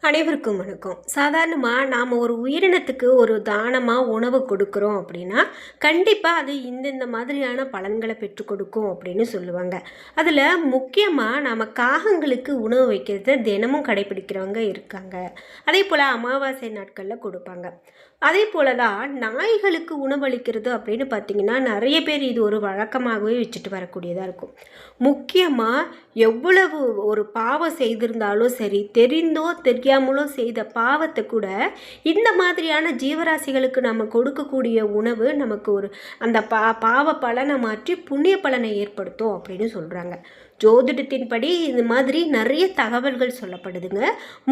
அனைவருக்கும் வணக்கம். சாதாரணமாக நாம் ஒரு உயிரினத்துக்கு ஒரு தானமாக உணவு கொடுக்குறோம் அப்படின்னா கண்டிப்பாக அது இந்த மாதிரியான பலன்களை பெற்றுக் கொடுக்கும் அப்படின்னு சொல்லுவாங்க. அதில் முக்கியமாக நாம் காகங்களுக்கு உணவு வைக்கிறத தினமும் கடைபிடிக்கிறவங்க இருக்காங்க. அதே போல் அமாவாசை நாட்களில் கொடுப்பாங்க. அதே போல தான் நாய்களுக்கு உணவளிக்கிறது அப்படின்னு பார்த்திங்கன்னா நிறைய பேர் இது ஒரு வழக்கமாகவே வச்சுட்டு வரக்கூடியதாக இருக்கும். முக்கியமாக எவ்வளவு ஒரு பாவம் செய்திருந்தாலும் சரி, தெரிந்தோ தெரியாமலோ செய்த பாவத்தை கூட இந்த மாதிரியான ஜீவராசிகளுக்கு நம்ம கொடுக்கக்கூடிய உணவு நமக்கு ஒரு அந்த பாவ பலனை மாற்றி புண்ணிய பலனை ஏற்படுத்தும் அப்படின்னு சொல்கிறாங்க. ஜோதிடத்தின்படி இது மாதிரி நிறைய தகவல்கள் சொல்லப்படுதுங்க.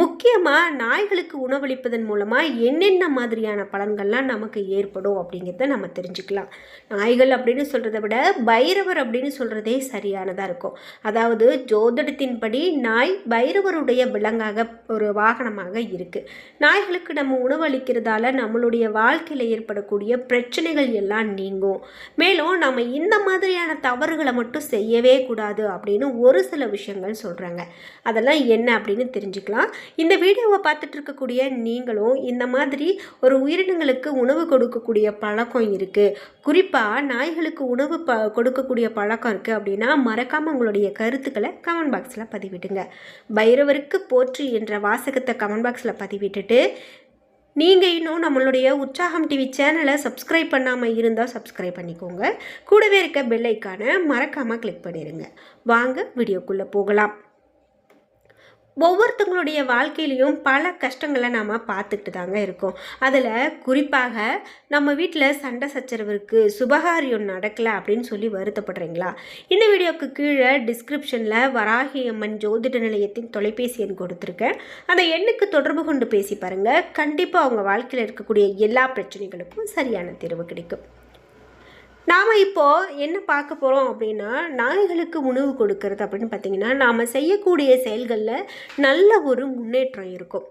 முக்கியமாக நாய்களுக்கு உணவளிப்பதன் மூலமாக என்னென்ன மாதிரியான பலன்கள்லாம் நமக்கு ஏற்படும் அப்படிங்கிறத நம்ம தெரிஞ்சுக்கலாம். நாய்கள் அப்படின்னு சொல்கிறத விட பைரவர் அப்படின்னு சொல்கிறதே சரியானதாக இருக்கும். அதாவது ஜோதிடத்தின்படி நாய் பைரவருடைய விலங்காக ஒரு வாகனமாக இருக்குது. நாய்களுக்கு நம்ம உணவளிக்கிறதால நம்மளுடைய வாழ்க்கையில் ஏற்படக்கூடிய பிரச்சனைகள் எல்லாம் நீங்கும். மேலும் நம்ம இந்த மாதிரியான தவறுகளை மட்டும் செய்யவே கூடாது அப்படின்னு ஒரு சில விஷயங்கள் சொல்கிறாங்க. அதெல்லாம் என்ன அப்படின்னு தெரிஞ்சுக்கலாம். இந்த வீடியோவை பார்த்துட்டு இருக்கக்கூடிய நீங்களும் இந்த மாதிரி ஒரு உயிரினங்களுக்கு உணவு கொடுக்கக்கூடிய பழக்கம் இருக்குது, குறிப்பாக நாய்களுக்கு உணவு கொடுக்கக்கூடிய பழக்கம் இருக்குது அப்படின்னா மறக்காமல் உங்களுடைய கருத்துக்களை கமெண்ட் பாக்ஸில் பதிவிடுங்க. பைரவருக்கு போற்றி என்ற வாசகத்தை கமெண்ட் பாக்ஸில் பதிவிட்டுட்டு நீங்கள் இன்னும் நம்மளுடைய உற்சாகம் டிவி சேனலை சப்ஸ்கிரைப் பண்ணாமல் இருந்தால் சப்ஸ்கிரைப் பண்ணிக்கோங்க. கூடவே இருக்க பெல் ஐக்கானை மறக்காமல் கிளிக் பண்ணிடுங்க. வாங்க வீடியோக்குள்ளே போகலாம். ஒவ்வொருத்தவங்களுடைய வாழ்க்கையிலையும் பல கஷ்டங்களை நாம் பார்த்துட்டு தாங்க இருக்கோம். அதில் குறிப்பாக நம்ம வீட்டில் சண்டை சச்சரவு இருக்குது, சுபகாரியம் நடக்கலை அப்படின்னு சொல்லி வருத்தப்படுறீங்களா? இந்த வீடியோவுக்கு கீழே டிஸ்கிரிப்ஷனில் வராகி அம்மன் ஜோதிட நிலையத்தின் தொலைபேசி எண் கொடுத்துருக்கேன். அந்த எண்ணுக்கு தொடர்பு கொண்டு பேசி பாருங்கள். கண்டிப்பாக அவங்க வாழ்க்கையில் இருக்கக்கூடிய எல்லா பிரச்சனைகளுக்கும் சரியான தீர்வு கிடைக்கும். நாம் இப்போது என்ன பார்க்க போகிறோம் அப்படின்னா, நாய்களுக்கு உணவு கொடுக்கறது அப்படின்னு பார்த்திங்கன்னா நாம் செய்யக்கூடிய செயல்களில் நல்ல ஒரு முன்னேற்றம் இருக்கும்.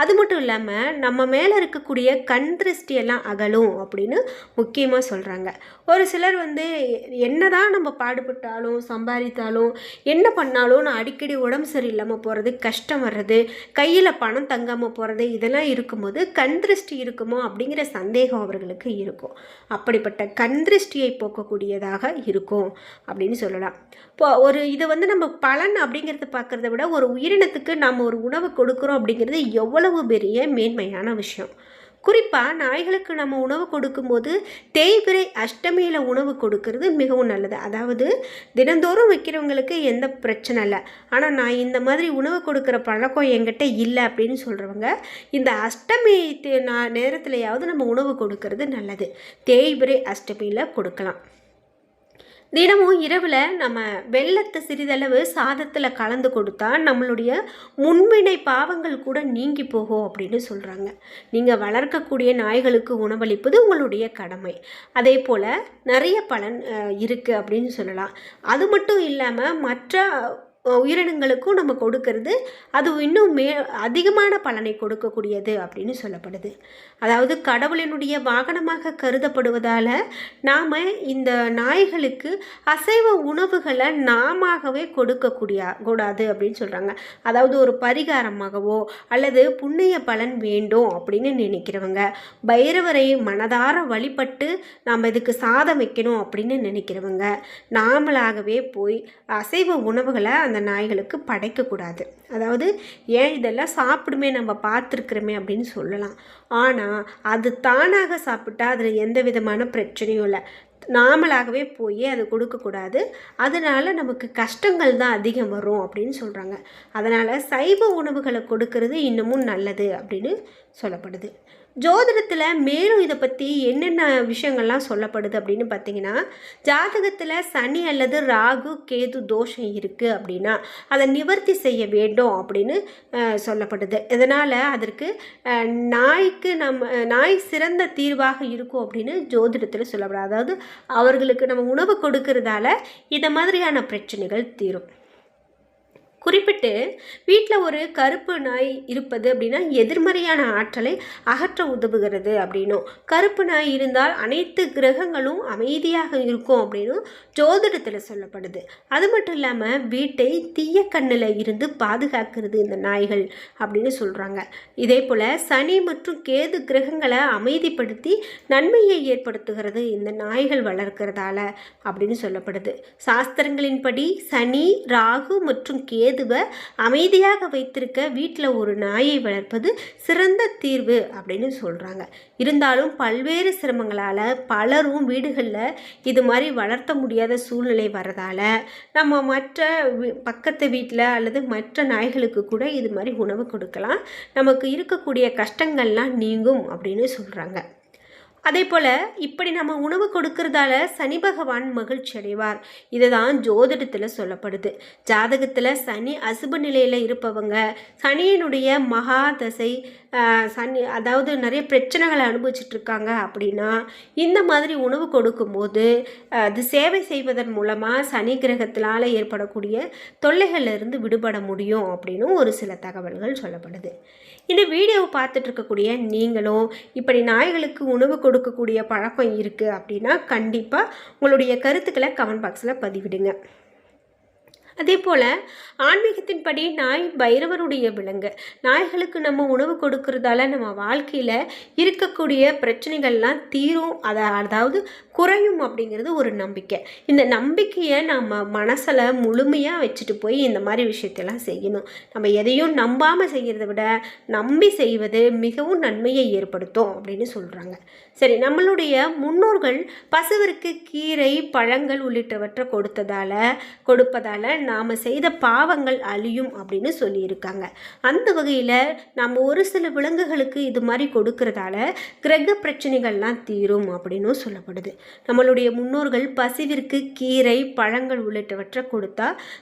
அது மட்டும் இல்லாமல் நம்ம மேலே இருக்கக்கூடிய கண் திருஷ்டியெல்லாம் அகலும் அப்படின்னு முக்கியமாக சொல்கிறாங்க. ஒரு சிலர் என்ன தான் நம்ம பாடுபட்டாலும் சம்பாதித்தாலும் என்ன பண்ணாலும் நான் அடிக்கடி உடம்பு சரியில்லாமல் போகிறது, கஷ்டம் வர்றது, கையில் பணம் தங்காமல் போகிறது, இதெல்லாம் இருக்கும்போது கண் திருஷ்டி இருக்குமோ அப்படிங்கிற சந்தேகம் அவர்களுக்கு இருக்கும். அப்படிப்பட்ட கண் திருஷ்டியை போக்கக்கூடியதாக இருக்கும் அப்படின்னு சொல்லலாம். இப்போ இது நம்ம பலன் அப்படிங்கிறத பார்க்குறத விட ஒரு உயிரினத்துக்கு நம்ம ஒரு உணவு கொடுக்குறோம் அப்படிங்கிறது எவ்வளவு பெரிய மேன்மையான விஷயம். குறிப்பாக நாய்களுக்கு நம்ம உணவு கொடுக்கும்போது தேய்பிறை அஷ்டமியில் உணவு கொடுக்கறது மிகவும் நல்லது. அதாவது தினந்தோறும் வைக்கிறவங்களுக்கு எந்த பிரச்சனை இல்லை, ஆனால் நான் இந்த மாதிரி உணவு கொடுக்குற பழக்கம் என்கிட்ட இல்லை அப்படின்னு சொல்கிறவங்க இந்த அஷ்டமி நேரத்துலையாவது நம்ம உணவு கொடுக்கறது நல்லது. தேய்பிறை அஷ்டமியில் கொடுக்கலாம். தினமும் இரவில் நம்ம வெல்லத்தை சிறிதளவு சாதத்தில் கலந்து கொடுத்தா நம்மளுடைய முன்வினை பாவங்கள் கூட நீங்கி போகும் அப்படின்னு சொல்கிறாங்க. நீங்கள் வளர்க்கக்கூடிய நாய்களுக்கு உணவளிப்பது உங்களுடைய கடமை. அதே போல் நிறைய பலன் இருக்குது அப்படின்னு சொல்லலாம். அது மட்டும் இல்லாமல் மற்ற உயிரினங்களுக்கும் நம்ம கொடுக்கறது அது இன்னும் அதிகமான பலனை கொடுக்கக்கூடியது அப்படின்னு சொல்லப்படுது. அதாவது கடவுளினுடைய வாகனமாக கருதப்படுவதால் நாம் இந்த நாய்களுக்கு அசைவ உணவுகளை நாமவே கூடாது அப்படின்னு சொல்கிறாங்க. அதாவது ஒரு பரிகாரமாகவோ அல்லது புண்ணிய பலன் வேண்டும் அப்படின்னு நினைக்கிறவங்க, பைரவரை மனதார வழிபட்டு நாம் இதுக்கு சாதம் வைக்கணும் அப்படின்னு நினைக்கிறவங்க நாமளாகவே போய் அசைவ உணவுகளை அந்த நாய்களுக்கு படைக்கக்கூடாது. அதாவது ஏன் இதெல்லாம் சாப்பிடுமே நம்ம பார்த்துருக்குறோமே அப்படின்னு சொல்லலாம். ஆனால் அது தானாக சாப்பிட்டா அதில் எந்த விதமான பிரச்சனையும் இல்லை. நாமளாகவே போய் அதை கொடுக்கக்கூடாது. அதனால் நமக்கு கஷ்டங்கள் தான் அதிகம் வரும் அப்படின்னு சொல்கிறாங்க. அதனால் சைவ உணவுகளை கொடுக்கறது இன்னமும் நல்லது அப்படின்னு சொல்லப்படுது. ஜோதிடத்தில் மேலும் இதை பற்றி என்னென்ன விஷயங்கள்லாம் சொல்லப்படுது அப்படின்னு பார்த்திங்கன்னா, ஜாதகத்தில் சனி அல்லது ராகு கேது தோஷம் இருக்குது அப்படின்னா அதை நிவர்த்தி செய்ய வேண்டும் அப்படின்னு சொல்லப்படுது. இதனால் அதற்கு நாய் சிறந்த தீர்வாக இருக்கும் அப்படின்னு ஜோதிடத்தில் சொல்லப்படுது. அதாவது அவர்களுக்கு நம்ம உணவு கொடுக்கறதால இதை மாதிரியான பிரச்சனைகள் தீரும். குறிப்பிட்டு வீட்டில் ஒரு கருப்பு நாய் இருப்பது அப்படின்னா எதிர்மறையான ஆற்றலை அகற்ற உதவுகிறது அப்படின்னும், கருப்பு நாய் இருந்தால் அனைத்து கிரகங்களும் அமைதியாக இருக்கும் அப்படின்னு ஜோதிடத்தில் சொல்லப்படுது. அது மட்டும் இல்லாமல் வீட்டை தீய கண்ணில் இருந்து பாதுகாக்கிறது இந்த நாய்கள் அப்படின்னு சொல்கிறாங்க. இதே போல் சனி மற்றும் கேது கிரகங்களை அமைதிப்படுத்தி நன்மையை ஏற்படுத்துகிறது இந்த நாய்கள் வளர்க்கிறதால அப்படின்னு சொல்லப்படுது. சாஸ்திரங்களின்படி சனி, ராகு மற்றும் கேதுவை அமைதியாக வைத்திருக்க வீட்டில் ஒரு நாயை வளர்ப்பது சிறந்த தீர்வு அப்படின்னு சொல்கிறாங்க. இருந்தாலும் பல்வேறு சிரமங்களால் பலரும் வீடுகளில் இது மாதிரி வளர்த்த முடியாத சூழ்நிலை வரதால் நம்ம மற்ற பக்கத்து வீட்டில் அல்லது மற்ற நாய்களுக்கு கூட இது மாதிரி உணவு கொடுக்கலாம். நமக்கு இருக்கக்கூடிய கஷ்டங்கள்லாம் நீங்கும் அப்படின்னு சொல்கிறாங்க. அதே போல் இப்படி நம்ம உணவு கொடுக்கறதால சனி பகவான் மகிழ்ச்சி அடைவார். இதுதான் ஜோதிடத்தில் சொல்லப்படுது. ஜாதகத்தில் சனி அசுப நிலையில் இருப்பவங்க, சனியினுடைய மகா தசை, சனி அதாவது நிறைய பிரச்சனைகளை அனுபவிச்சுட்ருக்காங்க அப்படின்னா இந்த மாதிரி உணவு கொடுக்கும்போது அது சேவை செய்வதன் மூலமாக சனி கிரகத்தினால் ஏற்படக்கூடிய தொல்லைகளிலிருந்து விடுபட முடியும் அப்படின்னு ஒரு சில தகவல்கள் சொல்லப்படுது. இந்த வீடியோவை பார்த்துட்டு இருக்கக்கூடிய நீங்களும் இப்படி நாய்களுக்கு உணவு கொடுக்கக்கூடிய பழக்கம் இருக்குது அப்படின்னா கண்டிப்பாக உங்களுடைய கருத்துக்களை கமெண்ட் பாக்ஸில் பதிவிடுங்க. அதே போல் ஆன்மீகத்தின்படி நாய் பைரவருடைய விலங்கு. நாய்களுக்கு நம்ம உணவு கொடுக்கறதால நம்ம வாழ்க்கையில் இருக்கக்கூடிய பிரச்சனைகள்லாம் தீரும், அதாவது குறையும் அப்படிங்கிறது ஒரு நம்பிக்கை. இந்த நம்பிக்கையை நம்ம மனசில் முழுமையாக வச்சுட்டு போய் இந்த மாதிரி விஷயத்தெல்லாம் செய்யணும். நம்ம எதையும் நம்பாமல் செய்கிறத விட நம்பி செய்வது மிகவும் நன்மையை ஏற்படுத்தும் அப்படின்னு சொல்கிறாங்க. சரி, நம்மளுடைய முன்னோர்கள் பசுவிற்கு கீரை, பழங்கள் உள்ளிட்டவற்றை கொடுப்பதால் நாம் செய்த பாவங்கள் அழியும் அப்படின்னு சொல்லியிருக்காங்க. அந்த வகையில் நம்ம ஒரு சில விலங்குகளுக்கு இது மாதிரி கொடுக்கறதால கிரக பிரச்சனைகள்லாம் தீரும் அப்படின்னும் சொல்லப்படுது. நம்மளுடைய முன்னோர்கள் பசுவிற்கு கீரை, பழங்கள் உள்ளிட்டவற்றை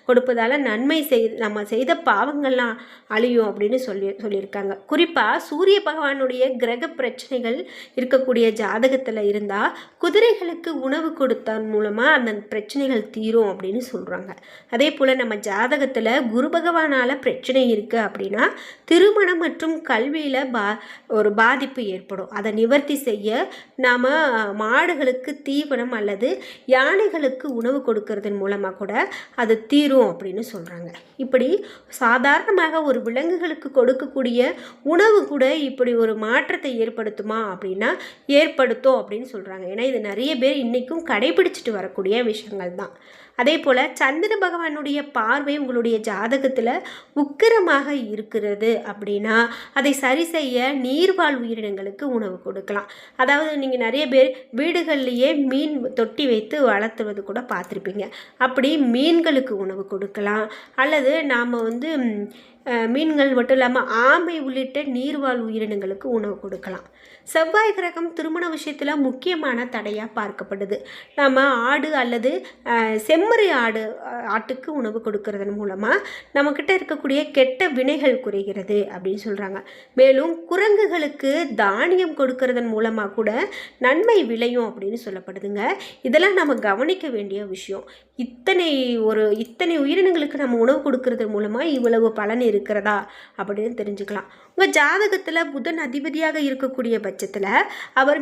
கொடுப்பதால் நன்மை நம்ம செய்த பாவங்கள்லாம் அழியும் அப்படின்னு சொல்லியிருக்காங்க. குறிப்பாக சூரிய பகவானுடைய கிரக பிரச்சனைகள் இருக்கக்கூடிய ஜாதகத்தில் இருந்தால் குதிரைகளுக்கு உணவு கொடுத்தன் மூலமாக அந்த பிரச்சனைகள் தீரும் அப்படின்னு சொல்கிறாங்க. அதே போல் நம்ம ஜாதகத்தில் குரு பகவானால் பிரச்சனை இருக்குது அப்படின்னா திருமணம் மற்றும் கல்வியில் ஒரு பாதிப்பு ஏற்படும். அதை நிவர்த்தி செய்ய நாம் மாடுகளுக்கு தீவனம் அல்லது யானைகளுக்கு உணவு கொடுக்கறதன் மூலமாக கூட அது தீரும் அப்படின்னு சொல்கிறாங்க. இப்படி சாதாரணமாக ஒரு விலங்குகளுக்கு கொடுக்கக்கூடிய உணவு கூட இப்படி ஒரு மாற்றத்தை ஏற்படுத்துமா அப்படின்னா ஏற்படுத்தும் அப்படின்னு சொல்கிறாங்க. ஏன்னா இது நிறைய பேர் இன்றைக்கும் கடைபிடிச்சிட்டு வரக்கூடிய விஷயங்கள் தான். அதே போல் சந்திர பகவானுடைய பார்வை உங்களுடைய ஜாதகத்தில் உக்கிரமாக இருக்கிறது அப்படின்னா அதை சரி செய்ய நீர்வாழ் உயிரினங்களுக்கு உணவு கொடுக்கலாம். அதாவது நீங்கள் நிறைய பேர் வீடுகள்லேயே மீன் தொட்டி வைத்து வளர்த்துவது கூட பார்த்துருப்பீங்க. அப்படி மீன்களுக்கு உணவு கொடுக்கலாம். அல்லது நாம் மீன்கள் மட்டும் இல்லாமல் ஆமை உள்ளிட்ட நீர்வாழ் உயிரினங்களுக்கு உணவு கொடுக்கலாம். செவ்வாய் கிரகம் திருமண விஷயத்தில் முக்கியமான தடையாக பார்க்கப்படுது. நம்ம ஆடு அல்லது செம்மறி ஆட்டுக்கு உணவு கொடுக்கறதன் மூலமாக நம்மக்கிட்ட இருக்கக்கூடிய கெட்ட வினைகள் குறைகிறது அப்படின்னு சொல்கிறாங்க. மேலும் குரங்குகளுக்கு தானியம் கொடுக்கறதன் மூலமாக கூட நன்மை விளையும் அப்படின்னு சொல்லப்படுதுங்க. இதெல்லாம் நம்ம கவனிக்க வேண்டிய விஷயம். இத்தனை உயிரினங்களுக்கு நம்ம உணவு கொடுக்கறது மூலமாக இவ்வளவு பலன் இருக்கிறதா அப்படின்னு தெரிஞ்சுக்கலாம். உங்கள் ஜாதகத்தில் புதன் அதிபதியாக இருக்கக்கூடிய பட்சத்தில் அவர்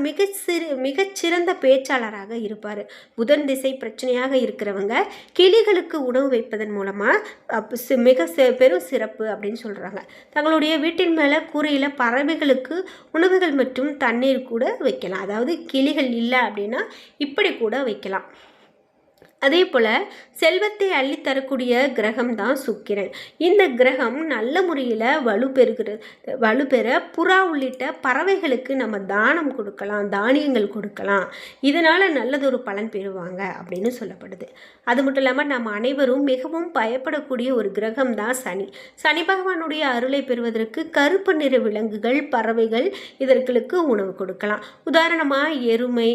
மிகச்சிறந்த பேச்சாளராக இருப்பார். புதன் திசை பிரச்சனையாக இருக்கிறவங்க கிளிகளுக்கு உணவு வைப்பதன் மூலமாக பெரும் சிறப்பு அப்படின்னு சொல்கிறாங்க. தங்களுடைய வீட்டின் மேலே கூரையில் பறவைகளுக்கு உணவுகள் மற்றும் தண்ணீர் கூட வைக்கலாம். அதாவது கிளிகள் இல்லை அப்படின்னா இப்படி கூட வைக்கலாம். அதே போல் செல்வத்தை அள்ளித்தரக்கூடிய கிரகம் தான் சுக்கிரன். இந்த கிரகம் நல்ல முறையில் வலுப்பெற புறா உள்ளிட்ட பறவைகளுக்கு நம்ம தானம் கொடுக்கலாம், தானியங்கள் கொடுக்கலாம். இதனால் நல்லதொரு பலன் பெறுவாங்க அப்படின்னு சொல்லப்படுது. அது மட்டும் இல்லாமல் நம்ம அனைவரும் மிகவும் பயப்படக்கூடிய ஒரு கிரகம் தான் சனி. சனி பகவானுடைய அருளை பெறுவதற்கு கருப்பு நிற விலங்குகள், பறவைகள் இதற்கு உணவு கொடுக்கலாம். உதாரணமாக எருமை,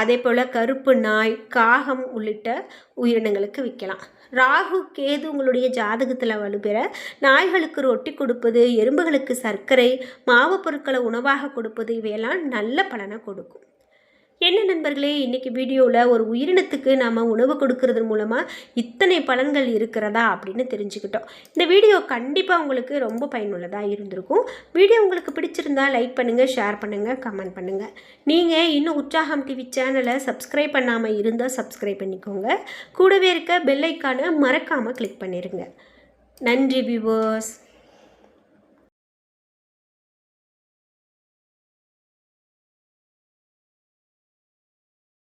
அதே போல் கருப்பு நாய், காகம் உள்ளிட்ட உயிரினங்களுக்கு வைக்கலாம். ராகு கேது உங்களுடைய ஜாதகத்தில் வலுப்பெற நாய்களுக்கு ரொட்டி கொடுப்பது, எறும்புகளுக்கு சர்க்கரை, மாவு பொருட்களை உணவாக கொடுப்பது இவையெல்லாம் நல்ல பலனை கொடுக்கும். என்ன நண்பர்களே, இன்றைக்கி வீடியோவில் ஒரு உயிரினத்துக்கு நாம் உணவு கொடுக்கறது மூலமாக இத்தனை பலன்கள் இருக்கிறதா அப்படின்னு தெரிஞ்சுக்கிட்டோம். இந்த வீடியோ கண்டிப்பாக உங்களுக்கு ரொம்ப பயனுள்ளதாக இருந்திருக்கும். வீடியோ உங்களுக்கு பிடிச்சிருந்தா லைக் பண்ணுங்கள், ஷேர் பண்ணுங்கள், கமெண்ட் பண்ணுங்கள். நீங்கள் இன்னும் உற்சாகம் டிவி சேனலை சப்ஸ்கிரைப் பண்ணாமல் இருந்தால் சப்ஸ்கிரைப் பண்ணிக்கோங்க. கூடவே இருக்க பெல் ஐக்கானை மறக்காமல் கிளிக் பண்ணிடுங்க. நன்றி வியூவர்ஸ்.